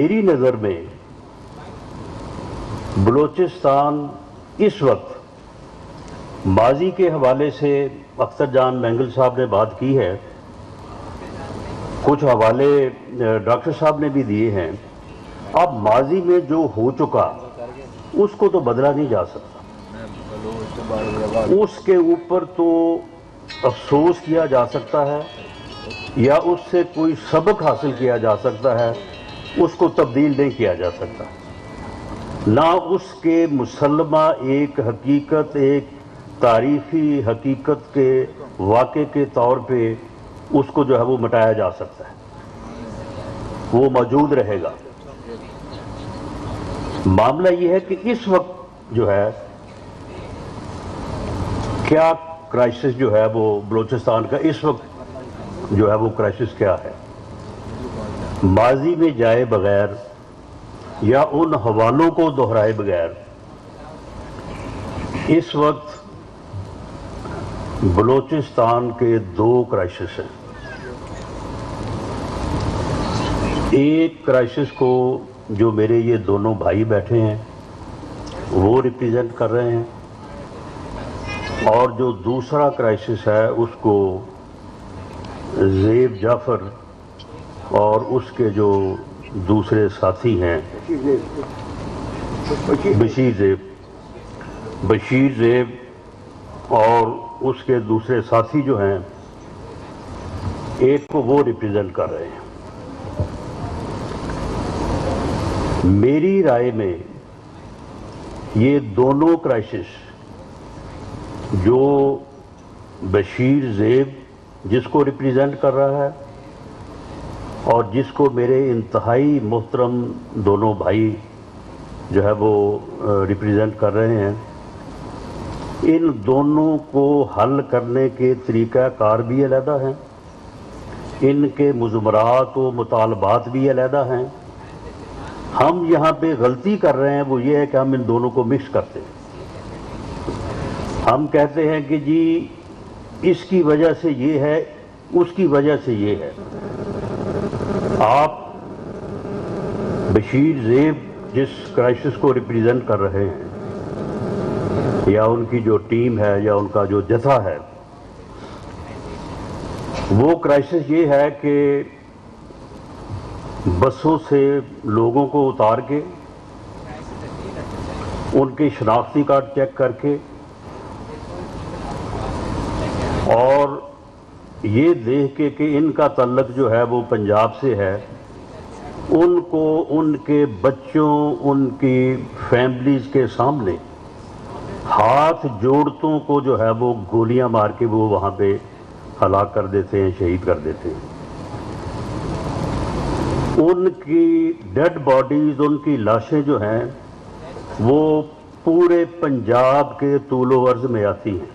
میری نظر میں بلوچستان اس وقت ماضی کے حوالے سے اختر جان مینگل صاحب نے بات کی ہے، کچھ حوالے ڈاکٹر صاحب نے بھی دیے ہیں. اب ماضی میں جو ہو چکا اس کو تو بدلا نہیں جا سکتا، اس کے اوپر تو افسوس کیا جا سکتا ہے یا اس سے کوئی سبق حاصل کیا جا سکتا ہے، اس کو تبدیل نہیں کیا جا سکتا. نہ اس کے مسلمہ ایک حقیقت، ایک تاریخی حقیقت کے واقعے کے طور پہ اس کو جو ہے وہ مٹایا جا سکتا ہے، وہ موجود رہے گا. معاملہ یہ ہے کہ اس وقت جو ہے کیا کرائسس جو ہے وہ بلوچستان کا اس وقت جو ہے وہ کرائسس کیا ہے. ماضی میں جائے بغیر یا ان حوالوں کو دہرائے بغیر اس وقت بلوچستان کے دو کرائسس ہیں. ایک کرائسس کو جو میرے یہ دونوں بھائی بیٹھے ہیں وہ ریپریزنٹ کر رہے ہیں، اور جو دوسرا کرائسس ہے اس کو زیب جعفر اور اس کے جو دوسرے ساتھی ہیں بشیر زیب اور اس کے دوسرے ساتھی جو ہیں، ایک کو وہ ریپریزنٹ کر رہے ہیں. میری رائے میں یہ دونوں کرائسس، جو بشیر زیب جس کو ریپریزنٹ کر رہا ہے اور جس کو میرے انتہائی محترم دونوں بھائی جو ہے وہ ریپریزنٹ کر رہے ہیں، ان دونوں کو حل کرنے کے طریقہ کار بھی علیحدہ ہیں، ان کے مضمرات و مطالبات بھی علیحدہ ہیں. ہم یہاں پہ غلطی کر رہے ہیں وہ یہ ہے کہ ہم ان دونوں کو مکس کرتے ہیں. ہم کہتے ہیں کہ جی اس کی وجہ سے یہ ہے، اس کی وجہ سے یہ ہے. آپ بشیر زیب جس کرائسس کو ریپریزنٹ کر رہے ہیں یا ان کی جو ٹیم ہے یا ان کا جو جتھا ہے، وہ کرائسس یہ ہے کہ بسوں سے لوگوں کو اتار کے ان کے شناختی کارڈ چیک کر کے اور یہ دیکھ کے کہ ان کا تعلق جو ہے وہ پنجاب سے ہے، ان کو ان کے بچوں، ان کی فیملیز کے سامنے ہاتھ جوڑتوں کو جو ہے وہ گولیاں مار کے وہ وہاں پہ ہلاک کر دیتے ہیں، شہید کر دیتے ہیں. ان کی ڈیڈ باڈیز، ان کی لاشیں جو ہیں وہ پورے پنجاب کے طول و عرض میں آتی ہیں.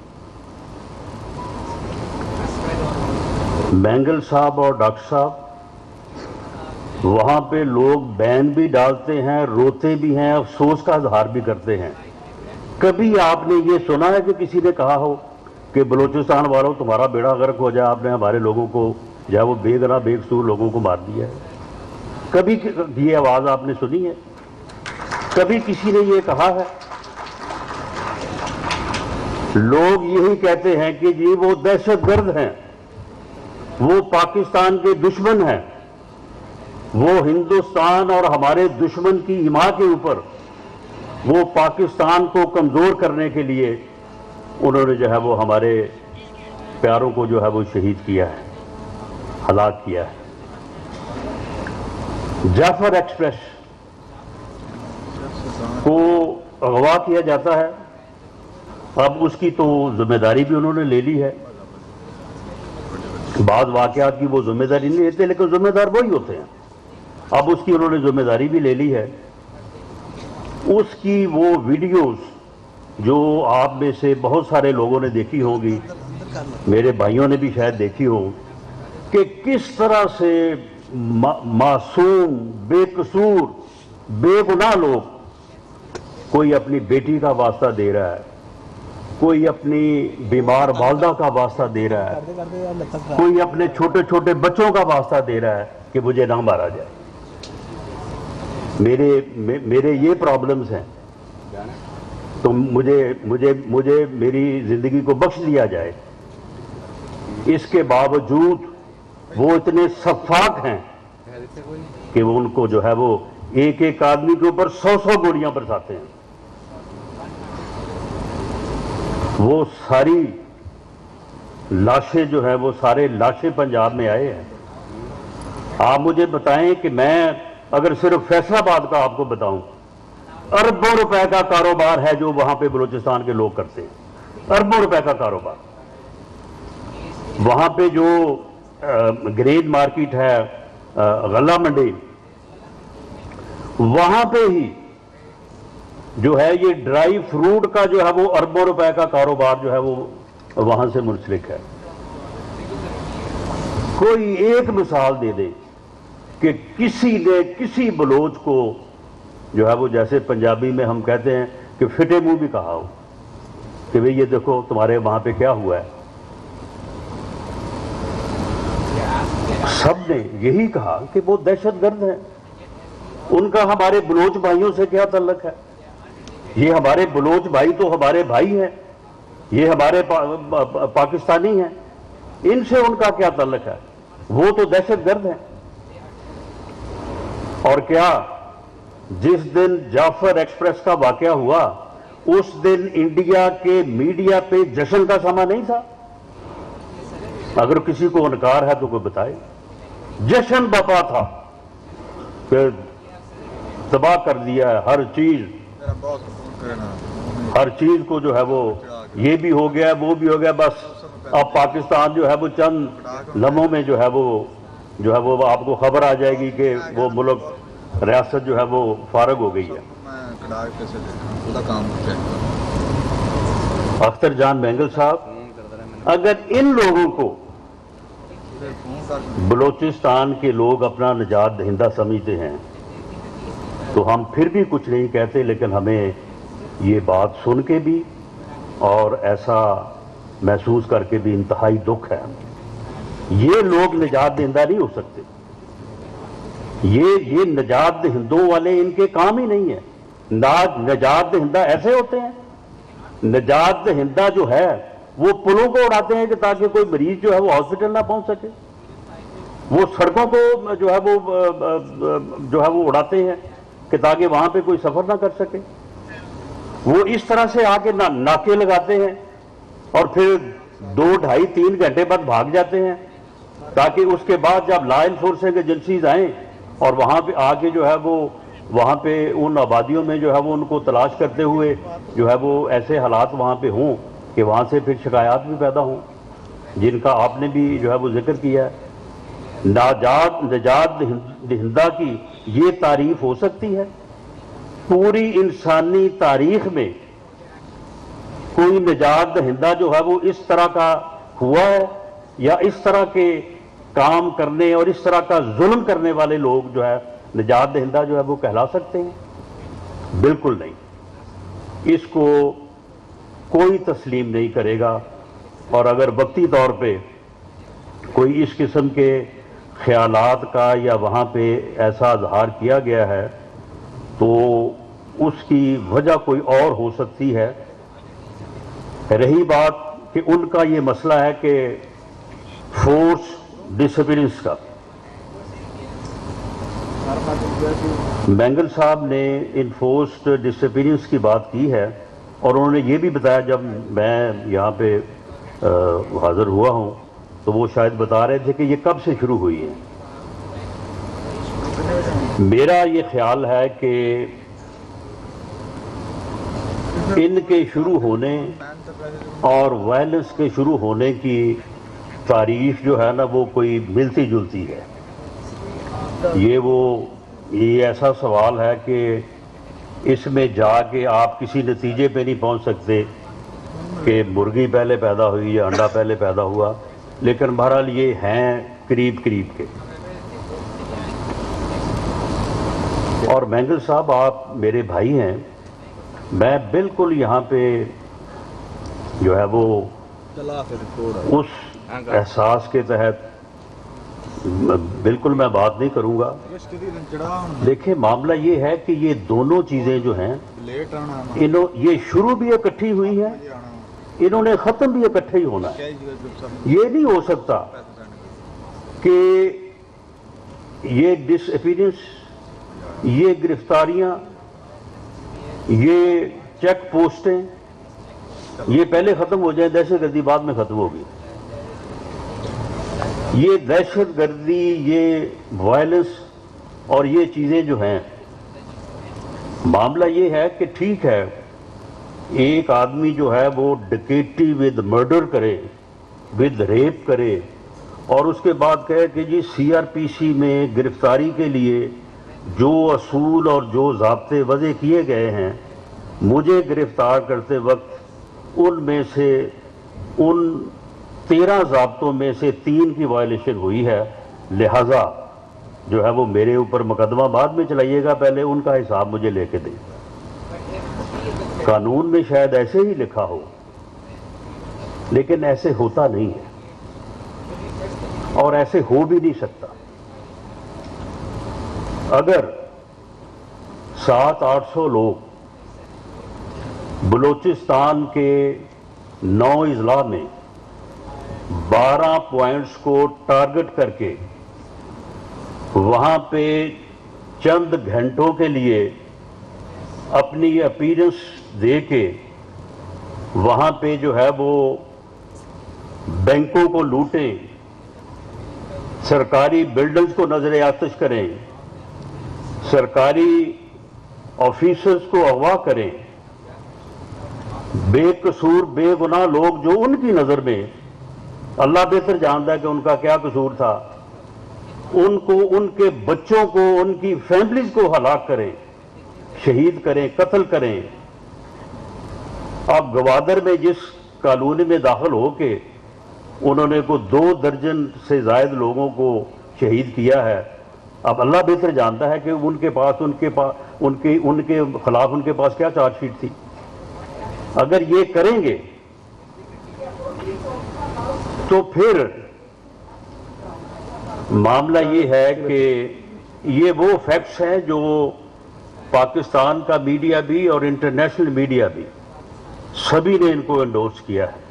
مینگل صاحب اور ڈاکٹر صاحب وہاں پہ لوگ بین بھی ڈالتے ہیں، روتے بھی ہیں، افسوس کا اظہار بھی کرتے ہیں. کبھی آپ نے یہ سنا ہے کہ کسی نے کہا ہو کہ بلوچستان والوں تمہارا بیڑا غرق ہو جائے، آپ نے ہمارے لوگوں کو جو ہے وہ بے گناہ بے قصور لوگوں کو مار دیا ہے؟ کبھی یہ آواز آپ نے سنی ہے؟ کبھی کسی نے یہ کہا ہے؟ لوگ یہی کہتے ہیں کہ جی وہ دہشت گرد ہیں، وہ پاکستان کے دشمن ہیں، وہ ہندوستان اور ہمارے دشمن کی ایما کے اوپر وہ پاکستان کو کمزور کرنے کے لیے انہوں نے جو ہے وہ ہمارے پیاروں کو جو ہے وہ شہید کیا ہے، ہلاک کیا ہے. جعفر ایکسپریس کو اغوا کیا جاتا ہے، اب اس کی تو ذمہ داری بھی انہوں نے لے لی ہے. بعض واقعات کی وہ ذمہ داری نہیں لیتے لیکن ذمہ دار وہی ہوتے ہیں. اب اس کی انہوں نے ذمہ داری بھی لے لی ہے. اس کی وہ ویڈیوز جو آپ میں سے بہت سارے لوگوں نے دیکھی ہوں گی، میرے بھائیوں نے بھی شاید دیکھی ہو، کہ کس طرح سے معصوم، بے قصور، بے گناہ لوگ، کوئی اپنی بیٹی کا واسطہ دے رہا ہے، کوئی اپنی بیمار والدہ کا واسطہ دے رہا ہے، کوئی اپنے چھوٹے چھوٹے بچوں کا واسطہ دے رہا ہے کہ مجھے نہ مارا جائے. میرے یہ پرابلمز ہیں تو مجھے میری زندگی کو بخش دیا جائے. اس کے باوجود وہ اتنے سفاک ہیں کہ وہ ان کو جو ہے وہ ایک ایک آدمی کے اوپر 100 گولیاں برساتے ہیں. وہ ساری لاشیں جو ہیں وہ سارے لاشیں پنجاب میں آئے ہیں. آپ مجھے بتائیں کہ میں اگر صرف فیصل آباد کا آپ کو بتاؤں، اربوں روپے کا کاروبار ہے جو وہاں پہ بلوچستان کے لوگ کرتے ہیں. اربوں روپے کا کاروبار. وہاں پہ جو گرین مارکیٹ ہے، غلہ منڈی، وہاں پہ ہی جو ہے یہ ڈرائی فروٹ کا جو ہے وہ اربوں روپے کا کاروبار جو ہے وہ وہاں سے منسلک ہے. کوئی ایک مثال دے دے کہ کسی نے کسی بلوچ کو جو ہے وہ جیسے پنجابی میں ہم کہتے ہیں کہ پھٹے منہ بھی کہا ہو کہ بھئی یہ دیکھو تمہارے وہاں پہ کیا ہوا ہے. سب نے یہی کہا کہ وہ دہشت گرد ہیں. ان کا ہمارے بلوچ بھائیوں سے کیا تعلق ہے؟ یہ ہمارے بلوچ بھائی تو ہمارے بھائی ہیں، یہ ہمارے پاکستانی ہیں، ان سے ان کا کیا تعلق ہے؟ وہ تو دہشت گرد ہیں. اور کیا جس دن جعفر ایکسپریس کا واقعہ ہوا اس دن انڈیا کے میڈیا پہ جشن کا سما نہیں تھا؟ اگر کسی کو انکار ہے تو کوئی بتائے. جشن بپا تھا کہ تباہ کر دیا ہے ہر چیز کو جو ہے وہ یہ بھی ہو گیا وہ بھی ہو گیا. بس اب پاکستان جو ہے وہ چند لمحوں میں جو ہے وہ آپ کو خبر آ جائے گی کہ وہ ملک ریاست جو ہے وہ فارغ ہو گئی ہے. اختر جان مینگل صاحب، اگر ان لوگوں کو بلوچستان کے لوگ اپنا نجات دہندہ سمجھتے ہیں تو ہم پھر بھی کچھ نہیں کہتے، لیکن ہمیں یہ بات سن کے بھی اور ایسا محسوس کر کے بھی انتہائی دکھ ہے. یہ لوگ نجات دہندہ نہیں ہو سکتے. یہ نجات دہندوں والے ان کے کام ہی نہیں ہے. نجات دہندہ ایسے ہوتے ہیں. نجات دہندہ جو ہے وہ پلوں کو اڑاتے ہیں کہ تاکہ کوئی مریض جو ہے وہ ہاسپٹل نہ پہنچ سکے. وہ سڑکوں کو جو ہے وہ اڑاتے ہیں کہ تاکہ وہاں پہ کوئی سفر نہ کر سکے. وہ اس طرح سے آ کے ناکے لگاتے ہیں اور پھر 2, 2.5, 3 گھنٹے بعد بھاگ جاتے ہیں تاکہ اس کے بعد جب لا انفورسنگ ایجنسیز آئیں اور وہاں پہ آ کے جو ہے وہ وہاں پہ ان آبادیوں میں جو ہے وہ ان کو تلاش کرتے ہوئے جو ہے وہ ایسے حالات وہاں پہ ہوں کہ وہاں سے پھر شکایات بھی پیدا ہوں جن کا آپ نے بھی جو ہے وہ ذکر کیا ہے. نجات دہندہ کی یہ تعریف ہو سکتی ہے؟ پوری انسانی تاریخ میں کوئی نجات دہندہ جو ہے وہ اس طرح کا ہوا ہے یا اس طرح کے کام کرنے اور اس طرح کا ظلم کرنے والے لوگ جو ہے نجات دہندہ جو ہے وہ کہلا سکتے ہیں؟ بالکل نہیں. اس کو کوئی تسلیم نہیں کرے گا. اور اگر وقتی طور پہ کوئی اس قسم کے خیالات کا یا وہاں پہ ایسا اظہار کیا گیا ہے تو اس کی وجہ کوئی اور ہو سکتی ہے. رہی بات کہ ان کا یہ مسئلہ ہے کہ فورس ڈسپیرنس کا، مینگل صاحب نے انفورسڈ ڈسپیرنس کی بات کی ہے اور انہوں نے یہ بھی بتایا جب میں یہاں پہ حاضر ہوا ہوں تو وہ شاید بتا رہے تھے کہ یہ کب سے شروع ہوئی ہے. میرا یہ خیال ہے کہ ان کے شروع ہونے اور وائلنس کے شروع ہونے کی تاریخ جو ہے نا وہ کوئی ملتی جلتی ہے. یہ ایسا سوال ہے کہ اس میں جا کے آپ کسی نتیجے پہ نہیں پہنچ سکتے کہ مرغی پہلے پیدا ہوئی یا انڈا پہلے پیدا ہوا، لیکن بہرحال یہ ہیں قریب کے. اور مینگل صاحب آپ میرے بھائی ہیں، میں بالکل یہاں پہ جو ہے وہ اس احساس کے تحت بالکل میں بات نہیں کروں گا. دیکھیں معاملہ یہ ہے کہ یہ دونوں چیزیں جو ہیں یہ شروع بھی اکٹھی ہوئی ہیں, انہوں نے ختم بھی اکٹھے ہی ہونا ہے. یہ نہیں ہو سکتا کہ یہ ڈس اپیئرنس, یہ گرفتاریاں, یہ چیک پوسٹیں یہ پہلے ختم ہو جائیں, دہشت گردی بعد میں ختم ہوگی. یہ دہشت گردی, یہ وائلنس اور یہ چیزیں جو ہیں, معاملہ یہ ہے کہ ٹھیک ہے ایک آدمی جو ہے وہ ڈکیٹی ود مرڈر کرے, ود ریپ کرے, اور اس کے بعد کہے کہ جی سی آر پی سی میں گرفتاری کے لیے جو اصول اور جو ضابطے وضع کیے گئے ہیں, مجھے گرفتار کرتے وقت ان میں سے ان 13 ضابطوں میں سے 3 کی وائلیشن ہوئی ہے, لہذا جو ہے وہ میرے اوپر مقدمہ بعد میں چلائیے گا, پہلے ان کا حساب مجھے لے کے دیں. قانون میں شاید ایسے ہی لکھا ہو, لیکن ایسے ہوتا نہیں ہے اور ایسے ہو بھی نہیں سکتا. اگر 700-800 لوگ بلوچستان کے 9 اضلاع میں 12 پوائنٹس کو ٹارگٹ کر کے وہاں پہ چند گھنٹوں کے لیے اپنی اپیرنس دے کے وہاں پہ جو ہے وہ بینکوں کو لوٹیں, سرکاری بلڈنگز کو نظر آتش کریں, سرکاری آفیسرز کو اغوا کریں, بے قصور بے گناہ لوگ جو ان کی نظر میں اللہ بہتر جانتا ہے کہ ان کا کیا قصور تھا, ان کو, ان کے بچوں کو, ان کی فیملیز کو ہلاک کریں, شہید کریں, قتل کریں. اب گوادر میں جس کالونی میں داخل ہو کے انہوں نے کو 2 درجن سے زائد لوگوں کو شہید کیا ہے, اب اللہ بہتر جانتا ہے کہ ان کے پاس ان کے خلاف ان کے پاس کیا چارج شیٹ تھی. اگر یہ کریں گے تو پھر معاملہ یہ ہے کہ یہ وہ فیکٹس ہیں جو پاکستان کا میڈیا بھی اور انٹرنیشنل میڈیا بھی سبھی نے ان کو انڈورس کیا ہے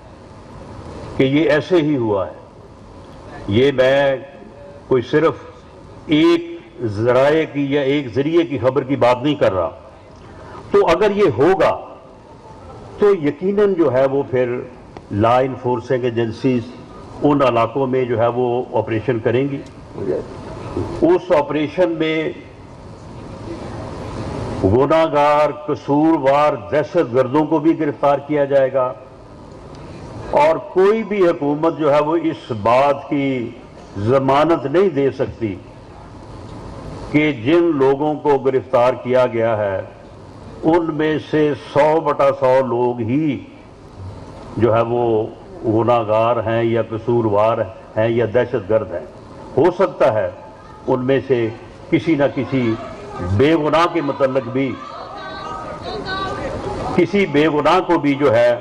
کہ یہ ایسے ہی ہوا ہے. یہ میں کوئی صرف ایک ذرائع کی یا ایک ذریعے کی خبر کی بات نہیں کر رہا. تو اگر یہ ہوگا تو یقیناً جو ہے وہ پھر لا انفورسنگ ایجنسیز ان علاقوں میں جو ہے وہ آپریشن کریں گی. اس آپریشن میں گناہگار, قصوروار دہشت گردوں کو بھی گرفتار کیا جائے گا, اور کوئی بھی حکومت جو ہے وہ اس بات کی ضمانت نہیں دے سکتی کہ جن لوگوں کو گرفتار کیا گیا ہے ان میں سے 100/100 لوگ ہی جو ہے وہ گناہگار ہیں یا قصوروار ہیں یا دہشت گرد ہیں. ہو سکتا ہے ان میں سے کسی نہ کسی بے گناہ کے متعلق بھی کسی بے گناہ کو بھی جو ہے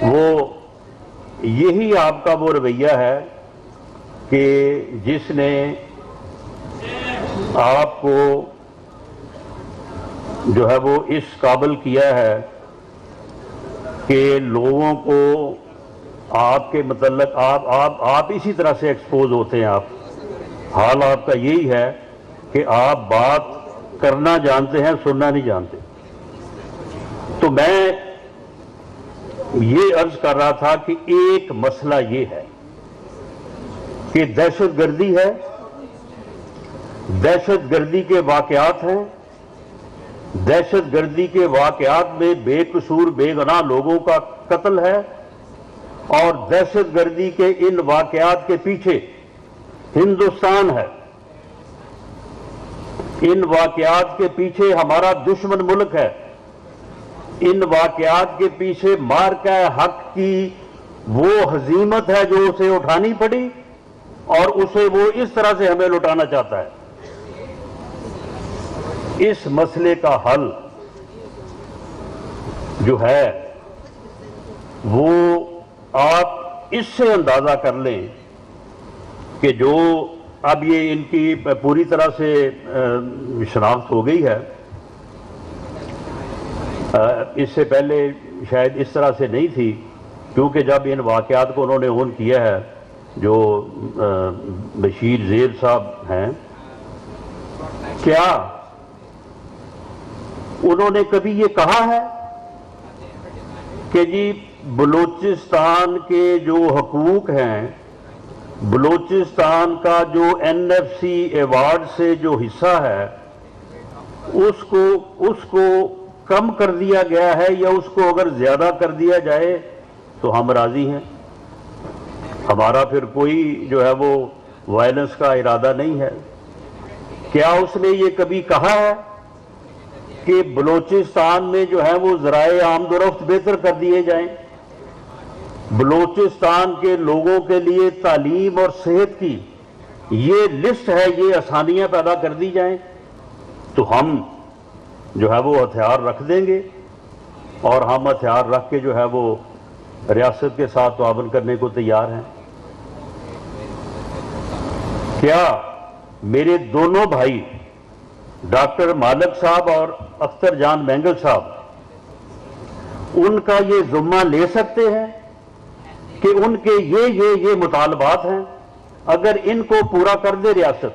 وہ یہی آپ کا وہ رویہ ہے کہ جس نے آپ کو جو ہے وہ اس قابل کیا ہے کہ لوگوں کو آپ کے متعلق آپ اسی طرح سے ایکسپوز ہوتے ہیں. حال آپ کا یہی ہے کہ آپ بات کرنا جانتے ہیں, سننا نہیں جانتے. تو میں یہ عرض کر رہا تھا کہ ایک مسئلہ یہ ہے کہ دہشت گردی ہے, دہشت گردی کے واقعات ہیں, دہشت گردی کے واقعات میں بے قصور بے گناہ لوگوں کا قتل ہے, اور دہشت گردی کے ان واقعات کے پیچھے ہندوستان ہے. ان واقعات کے پیچھے ہمارا دشمن ملک ہے. ان واقعات کے پیچھے مارکہ حق کی وہ ہزیمت ہے جو اسے اٹھانی پڑی, اور اسے وہ اس طرح سے ہمیں لٹانا چاہتا ہے. اس مسئلے کا حل جو ہے وہ آپ اس سے اندازہ کر لیں کہ جو اب یہ ان کی پوری طرح سے شناخت ہو گئی ہے، اس سے پہلے شاید اس طرح سے نہیں تھی، کیونکہ جب ان واقعات کو انہوں نے اون کیا ہے، جو بشیر زیب صاحب ہیں، کیا انہوں نے کبھی یہ کہا ہے کہ جی بلوچستان کے جو حقوق ہیں، بلوچستان کا جو NFC ایوارڈ سے جو حصہ ہے اس کو کم کر دیا گیا ہے، یا اس کو اگر زیادہ کر دیا جائے تو ہم راضی ہیں، ہمارا پھر کوئی جو ہے وہ وائلنس کا ارادہ نہیں ہے؟ کیا اس نے یہ کبھی کہا ہے کہ بلوچستان میں جو ہے وہ ذرائع آمد و رفت بہتر کر دیے جائیں، بلوچستان کے لوگوں کے لیے تعلیم اور صحت کی یہ لسٹ ہے، یہ آسانیاں پیدا کر دی جائیں؟ تو ہم جو ہے وہ ہتھیار رکھ دیں گے، اور ہم ہتھیار رکھ کے جو ہے وہ ریاست کے ساتھ تعاون کرنے کو تیار ہیں۔ کیا میرے دونوں بھائی ڈاکٹر مالک صاحب اور اختر جان مینگل صاحب ان کا یہ ذمہ لے سکتے ہیں کہ ان کے یہ مطالبات ہیں، اگر ان کو پورا کر دے ریاست